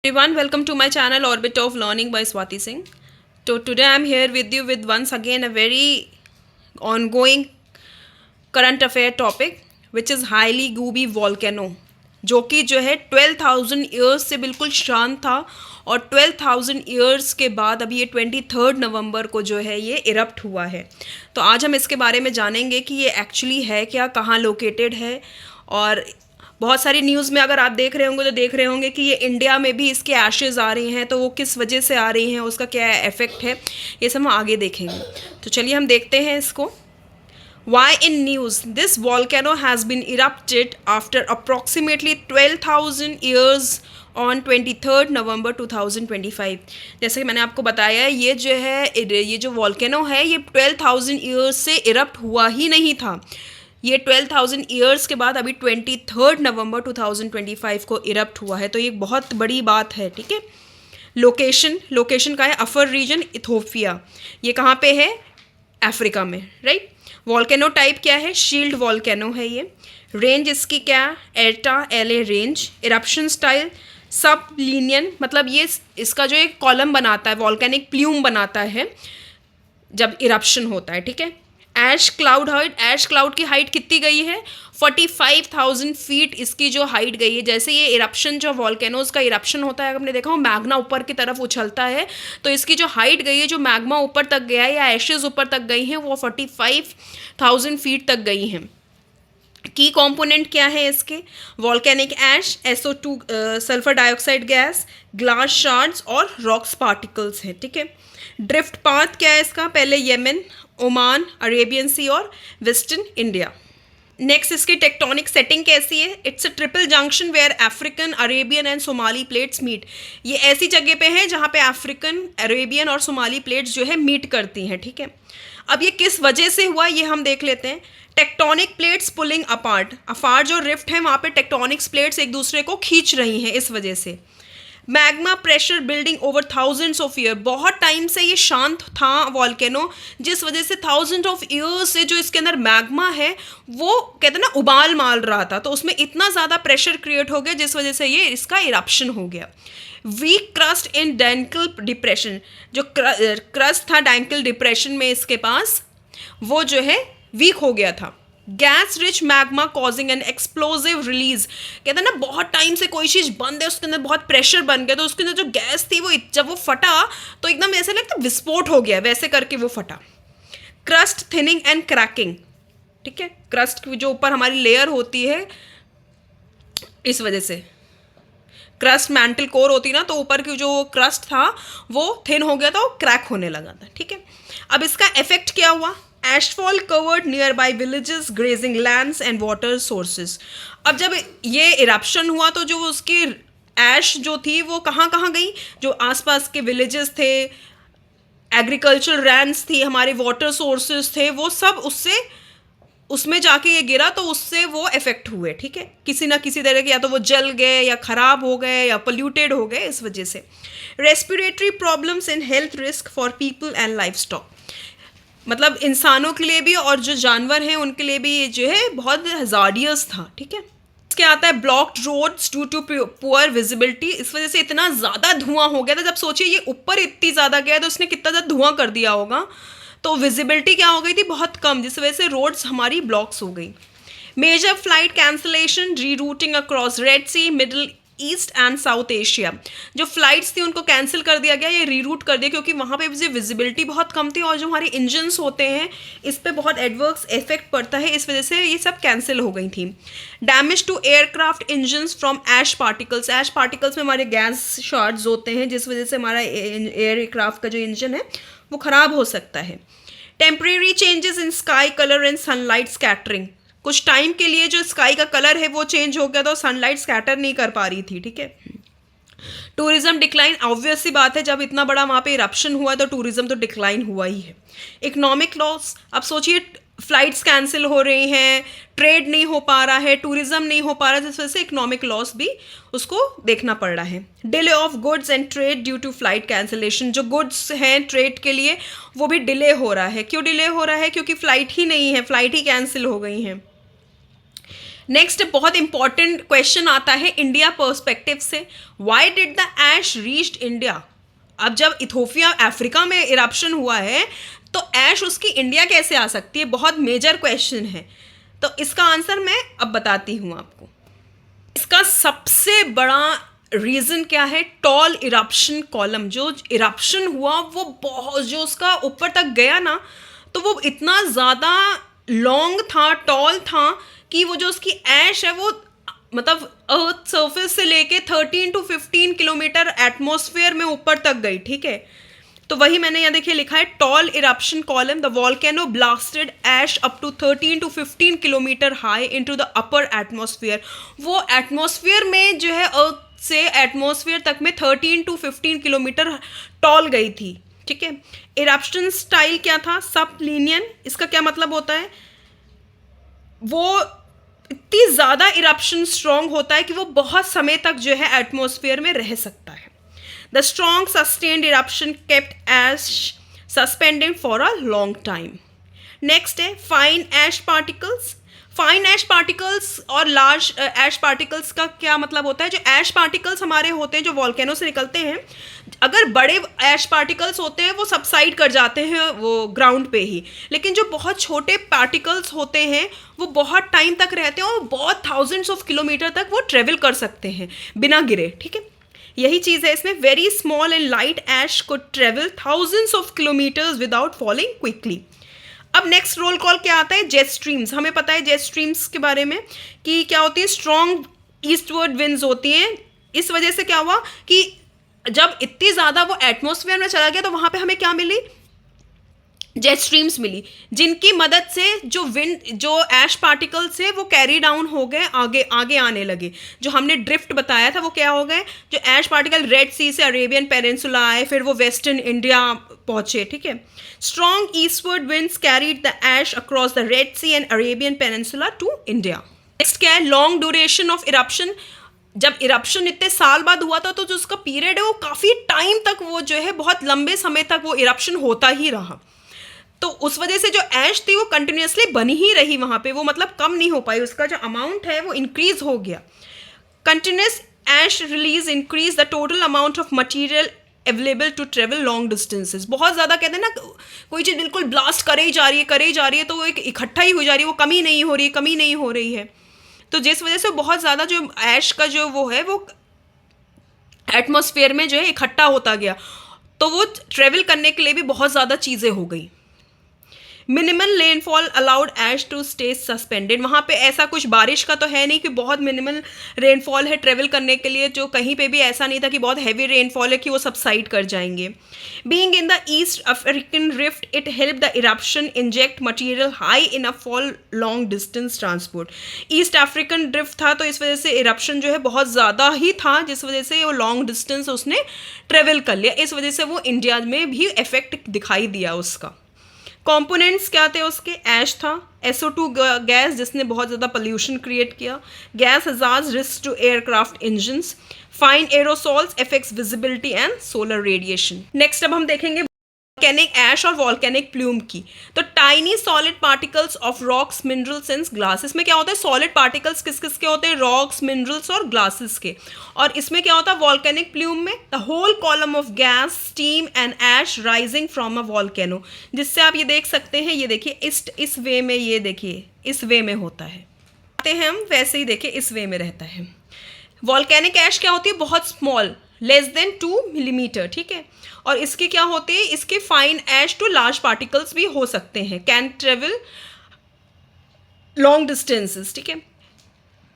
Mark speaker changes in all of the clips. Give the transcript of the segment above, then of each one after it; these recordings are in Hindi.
Speaker 1: Everyone, welcome to my channel Orbit of Learning by Swati Singh. So today I am here with you with once again a very ongoing current affair topic which is highly gooby volcano, जो कि जो है 12,000 ईयर्स से बिल्कुल शांत था और 12,000 ईयर्स के बाद अभी ये 23 नवंबर को जो है ये इरप्ट हुआ है. तो आज हम इसके बारे में जानेंगे कि ये एक्चुअली है क्या, कहाँ लोकेटेड है. और बहुत सारी न्यूज़ में अगर आप देख रहे होंगे तो देख रहे होंगे कि ये इंडिया में भी इसके एशेज़ आ रही हैं, तो वो किस वजह से आ रही हैं, उसका क्या इफेक्ट है, ये सब हम आगे देखेंगे. तो चलिए हम देखते हैं इसको. Why in news? This volcano has been erupted after approximately 12,000 years on 23 नवंबर 2025. जैसे कि मैंने आपको बताया, ये जो है ये जो वॉल्केनो है ये 12,000 ईयर्स से इरप्ट हुआ ही नहीं था. ये 12,000 ईयर्स के बाद अभी 23 नवंबर 2025 को इरप्ट हुआ है. तो ये बहुत बड़ी बात है. ठीक है. लोकेशन का है अफर रीजन, इथोपिया. ये कहाँ पे है? अफ्रीका में, राइट. वॉल्केनो टाइप क्या है? शील्ड वॉल्केनो है ये. रेंज इसकी क्या? एटा एले रेंज. इरप्शन स्टाइल सब लीनियन, मतलब ये इसका जो एक कॉलम बनाता है, वॉल्केनिक प्ल्यूम बनाता है जब इरप्शन होता है. ठीक है. ऐश क्लाउड हाइट, ऐश क्लाउड की हाइट कितनी गई है? 45,000 फीट इसकी जो हाइट गई है. जैसे ये इरप्शन, जो वॉल्केनोज का इरप्शन होता है, आपने देखा हो मैग्मा ऊपर की तरफ उछलता है, तो इसकी जो हाइट गई है, जो मैग्मा ऊपर तक गया है या एशेज ऊपर तक गई हैं, वो 45,000 फीट तक गई हैं. की कंपोनेंट क्या है इसके? Volcanic ash, SO2 sulphur dioxide gas, glass shards और रॉक्स पार्टिकल्स हैं. ठीक है. ड्रिफ्ट पाथ क्या है इसका? पहले येमेन, ओमान, अरेबियन सी और वेस्टर्न इंडिया. नेक्स्ट इसकी टेक्टोनिक सेटिंग कैसी है? It's a triple junction where African, Arabian and Somali plates meet. ये ऐसी जगह पे है जहाँ पे अफ्रीकन, अरेबियन और सोमाली प्लेट्स जो है मीट करती हैं. ठीक है. अब ये किस वजह से हुआ ये हम देख लेते हैं. Tectonic plates pulling apart. Apart जो रिफ्ट है वहाँ पे टेक्टोनिक्स प्लेट्स एक दूसरे को खींच रही हैं इस वजह से. Magma pressure building over thousands of year. बहुत टाइम से ये शांत था वॉल्केनो, जिस वजह से थाउजेंड ऑफ ईयर्स से जो इसके अंदर मैग्मा है वो कहते हैं ना उबाल माल रहा था, तो उसमें इतना ज़्यादा प्रेशर क्रिएट हो गया जिस वजह से ये इसका इरप्शन हो गया. Week crust in डैंकल depression. जो क्रस्ट था डैंकल डिप्रेशन में इसके पास, वो जो है वीक हो गया था. Gas rich magma causing an explosive release. कहते हैं ना बहुत टाइम से कोई चीज़ बंद है, उसके अंदर बहुत प्रेशर बन गया, तो उसके अंदर जो गैस थी वो जब वो फटा तो एकदम ऐसे लगता विस्फोट हो गया, वैसे करके वो फटा. Crust thinning and cracking. ठीक है. क्रस्ट की जो ऊपर हमारी लेयर होती है, इस वजह से क्रस्ट मैंटल कोर होती ना, तो ऊपर की जो क्रस्ट था वो थिन हो गया था, वो क्रैक होने लगा था. ठीक है. अब इसका इफेक्ट क्या हुआ? Ashfall covered nearby villages, grazing lands and water sources. अब जब ये इरप्शन हुआ तो जो उसकी ऐश जो थी वो कहाँ कहाँ गई? जो आसपास के विलेजेस थे, एग्रीकल्चर लैंड्स थी, हमारे वाटर सोर्सेज थे, वो सब उसमें जाके ये गिरा, तो उससे वो इफेक्ट हुए. ठीक है. किसी ना किसी तरह के, या तो वो जल गए या ख़राब हो गए या पोल्यूटेड हो गए इस वजह से. Respiratory problems and health risk for people and life stock. मतलब इंसानों के लिए भी और जो जानवर हैं उनके लिए भी ये जो है बहुत हजार्डियस था. ठीक है. इसके आता है blocked roads due to poor visibility. इस वजह से इतना ज़्यादा धुआं हो गया था. जब सोचिए ये ऊपर इतनी ज़्यादा गया तो उसने कितना ज़्यादा धुआं कर दिया होगा, तो विजिबिलिटी क्या हो गई थी? बहुत कम, जिस वजह से रोड्स हमारी ब्लॉक्स हो गई. Major flight cancellation, rerouting across Red Sea, Middle East and South Asia. जो फ्लाइट्स थी उनको कैंसिल कर दिया गया, ये रीरूट कर दिया, क्योंकि वहाँ पे विजिबिलिटी बहुत कम थी और जो हमारे इंजन्स होते हैं इस पर बहुत एडवर्स इफेक्ट पड़ता है, इस वजह से ये सब कैंसिल हो गई थी. Damage to aircraft engines from ash particles. Ash particles में हमारे गैस शार्ड्स होते हैं, जिस वजह से हमारा एयरक्राफ्ट का जो इंजन है वो ख़राब हो सकता है. Temporary changes in sky colour and sunlight scattering. कुछ टाइम के लिए जो स्काई का कलर है वो चेंज हो गया था, सनलाइट स्कैटर नहीं कर पा रही थी. ठीक है. Tourism decline. ऑब्वियस सी बात है, जब इतना बड़ा वहाँ पे इरप्शन हुआ तो टूरिज्म तो डिक्लाइन हुआ ही है. Economic loss. अब सोचिए फ्लाइट्स कैंसिल हो रही हैं, ट्रेड नहीं हो पा रहा है, टूरिज्म नहीं हो पा रहा है, जिस वजह से इकोनॉमिक लॉस भी उसको देखना पड़ रहा है. Delay of goods and trade due to flight cancellation. जो गुड्स हैं ट्रेड के लिए वो भी डिले हो रहा है. क्यों डिले हो रहा है? क्योंकि फ़्लाइट ही नहीं है, फ़्लाइट ही कैंसिल हो गई हैं. नेक्स्ट बहुत इंपॉर्टेंट क्वेश्चन आता है इंडिया पर्सपेक्टिव से, why did the ash reached India. अब जब इथोपिया अफ्रीका में इरप्शन हुआ है तो ऐश उसकी इंडिया कैसे आ सकती है, बहुत मेजर क्वेश्चन है। तो इसका आंसर मैं अब बताती हूँ आपको। इसका सबसे बड़ा रीज़न क्या है, टॉल इरप्शन कॉलम। जो इरप्शन हुआ वो बहुत, जो उसका ऊपर तक गया ना, तो वो इतना ज़्यादा लॉन्ग था, टॉल था, कि वो जो उसकी ऐश है वो मतलब अर्थ सरफेस से लेके 13 to 15 किलोमीटर एटमॉस्फेयर में ऊपर तक गई। ठीक है, तो वही मैंने यहाँ देखिए लिखा है, tall eruption column, the volcano blasted ash up to 13 to 15 kilometre high into the upper atmosphere. वो एटमॉस्फेयर में जो है अर्थ से एटमॉस्फेयर तक में 13 to 15 किलोमीटर टॉल गई थी। ठीक है, इरप्शन स्टाइल क्या था, सब लीनियन। इसका क्या मतलब होता है, वो इतनी ज़्यादा इरप्शन स्ट्रॉन्ग होता है कि वो बहुत समय तक जो है एटमॉस्फेयर में रह सकता है। The strong sustained eruption kept ash suspended for a long time. Next है fine ash particles. Fine ash particles और लार्ज ऐश पार्टिकल्स का क्या मतलब होता है, जो ऐश पार्टिकल्स हमारे होते हैं जो वॉल्केनो से निकलते हैं, अगर बड़े ऐश पार्टिकल्स होते हैं वो सबसाइड कर जाते हैं वो ग्राउंड पे ही, लेकिन जो बहुत छोटे पार्टिकल्स होते हैं वो बहुत टाइम तक रहते हैं और बहुत थाउजेंड्स ऑफ किलोमीटर तक वो ट्रेवल कर सकते हैं बिना गिरे। ठीक है, यही चीज़ है इसमें, very small and light ash could travel thousands of kilometres without falling quickly. अब नेक्स्ट रोल कॉल क्या आता है, जेट स्ट्रीम्स। हमें पता है जेट स्ट्रीम्स के बारे में कि क्या होती है, स्ट्रॉन्ग ईस्टवर्ड विंड्स होती हैं। इस वजह से क्या हुआ कि जब इतनी ज़्यादा वो एटमॉस्फेयर में चला गया तो वहाँ पे हमें क्या मिली, जेट स्ट्रीम्स मिली, जिनकी मदद से जो विंड, जो ऐश पार्टिकल्स है वो कैरी डाउन हो गए, आगे आगे आने लगे। जो हमने ड्रिफ्ट बताया था वो क्या हो गए, जो ऐश पार्टिकल रेड सी से अरेबियन पेनिनसुला आए, फिर वो वेस्टर्न इंडिया पहुंचे। ठीक है, strong eastward winds carried the ash across the Red Sea and Arabian peninsula to India. Next क्या है, लॉन्ग ड्यूरेशन ऑफ इरप्शन। जब इरप्शन इतने साल बाद हुआ था तो जो उसका पीरियड है वो काफ़ी टाइम तक, वो जो है बहुत लंबे समय तक वो इरप्शन होता ही रहा। तो उस वजह से जो ऐश थी वो कंटिन्यूसली बनी ही रही वहाँ पे, वो मतलब कम नहीं हो पाई, उसका जो अमाउंट है वो इंक्रीज हो गया। Continuous ash release increase the total amount of material available to travel long distances. बहुत ज़्यादा कहते हैं ना, कोई चीज़ बिल्कुल ब्लास्ट करे ही जा रही है, करे ही जा रही है, तो वो एक इकट्ठा ही हो जा रही है, वो कमी नहीं हो रही है, कमी नहीं हो रही है। तो जिस वजह से बहुत ज़्यादा जो ऐश का जो वो है वो एटमॉस्फेयर में जो है इकट्ठा होता गया, तो वो ट्रेवल करने के लिए भी बहुत ज़्यादा चीज़ें हो गई। Minimal rainfall allowed ash to stay suspended. वहाँ पे ऐसा कुछ बारिश का तो है नहीं कि बहुत मिनिमल रेनफॉल है ट्रेवल करने के लिए, जो कहीं पे भी ऐसा नहीं था कि बहुत हैवी रेनफॉल है कि वो सबसाइड कर जाएंगे। Being in the east African rift it help the eruption inject material high in a fall long distance transport. East African drift था तो इस वजह से इरप्शन जो है बहुत ज़्यादा ही था, जिस वजह से वो लॉन्ग डिस्टेंस उसने ट्रेवल कर लिया, इस वजह से वो इंडिया में भी इफेक्ट दिखाई दिया उसका। कंपोनेंट्स क्या थे उसके, ऐश था, SO2 गैस जिसने बहुत ज़्यादा पोल्यूशन क्रिएट किया, gas hazards risk to aircraft engines, fine aerosols affects visibility and solar radiation. Next अब हम देखेंगे वॉल्केनिक ऐश और वॉल्केनिक प्लूम की। तो tiny solid particles of rocks, minerals and glass. इसमें क्या होता है, सॉलिड पार्टिकल्स किस किस के होते हैं, रॉक्स, मिनरल्स और ग्लासेस के। और इसमें क्या होता है वॉल्केनिक प्लूम में, the whole column of gas, steam and ash rising from a volcano. जिससे आप ये देख सकते हैं, ये देखिए इस वे में, ये देखिए इस वे में होता है, आते हैं हम वैसे ही देखिए इस वे में रहता है। वॉल्केनिक ऐश क्या होती है, बहुत स्मॉल, लेस देन 2 मिलीमीटर। ठीक है, और इसके क्या होते हैं, इसके fine ash to large particles भी हो सकते हैं, कैन ट्रेवल लॉन्ग डिस्टेंसेस। ठीक है,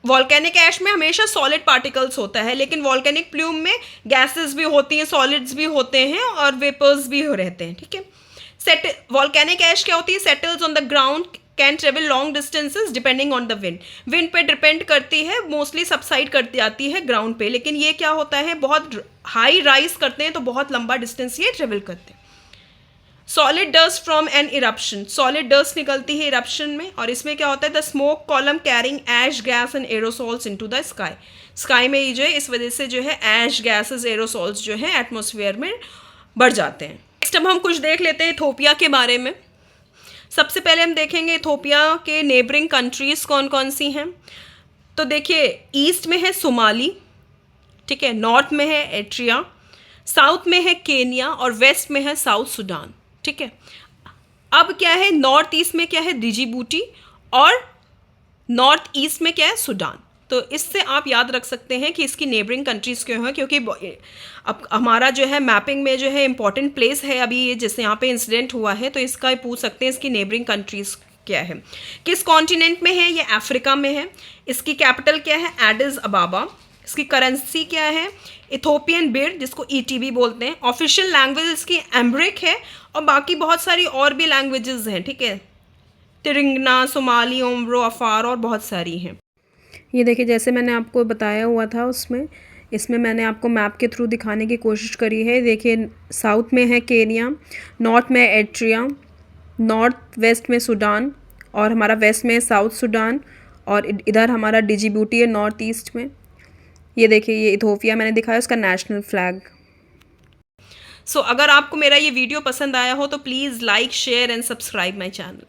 Speaker 1: वॉल्केनिक ऐश में हमेशा सॉलिड पार्टिकल्स होता है, लेकिन वॉल्केनिक प्लूम में गैसेस भी होती हैं, सॉलिड्स भी होते हैं और वेपर्स भी रहते हैं। ठीक है, वॉल्केनिक ऐश क्या होती है, settles on the ground, can travel long distances depending on the wind. Wind पे डिपेंड करती है, मोस्टली सबसाइड करती जाती है ग्राउंड पे, लेकिन ये क्या होता है बहुत हाई राइज करते हैं तो बहुत लंबा डिस्टेंस ये ट्रेवल करते हैं। Solid dust from an eruption, solid dust निकलती है इरप्शन में, और इसमें क्या होता है, the smoke column carrying ash gas and aerosols into the sky. Sky में ये जो है इस वजह से जो है ऐश गैसेस, एरोसॉल्स जो है एटमॉस्फेयर में बढ़ जाते हैं। नेक्स्ट अब हम कुछ देख लेते हैं इथोपिया के बारे में। सबसे पहले हम देखेंगे इथोपिया के नेबरिंग कंट्रीज़ कौन कौन सी हैं। तो देखिए, ईस्ट में है सोमाली, ठीक है, नॉर्थ में है एरिट्रिया, साउथ में है केनिया और वेस्ट में है साउथ सूडान, ठीक है। अब क्या है, नॉर्थ ईस्ट में क्या है, डिजिबूटी, और नॉर्थ ईस्ट में क्या है, सूडान। तो इससे आप याद रख सकते हैं कि इसकी नेबरिंग कंट्रीज़ क्यों हैं, क्योंकि अब हमारा जो है मैपिंग में जो है इंपॉर्टेंट प्लेस है अभी ये, जैसे यहाँ पे इंसिडेंट हुआ है, तो इसका पूछ सकते हैं इसकी नेबरिंग कंट्रीज़ क्या है। किस कॉन्टिनेंट में है, ये अफ्रीका में है। इसकी कैपिटल क्या है, एडिस अबाबा। इसकी करेंसी क्या है, इथोपियन बिर, जिसको ईटीबी बोलते हैं। ऑफिशियल लैंग्वेज इसकी एम्ब्रिक है, और बाकी बहुत सारी और भी लैंग्वेजेस हैं, ठीक है, तिरिंगना, सोमाली, ओम्ब्रो, अफार और बहुत सारी हैं। ये देखिए, जैसे मैंने आपको बताया हुआ था उसमें, इसमें मैंने आपको मैप के थ्रू दिखाने की कोशिश करी है। देखिए, साउथ में है केनिया, नॉर्थ में एरिट्रिया, नॉर्थ वेस्ट में सूडान, और हमारा वेस्ट में साउथ सूडान, और इधर हमारा डिजिबूटी है नॉर्थ ईस्ट में। ये देखिए, ये इथोपिया मैंने दिखाया, उसका नेशनल फ्लैग। सो अगर आपको मेरा ये वीडियो पसंद आया हो तो please like, share and subscribe my channel.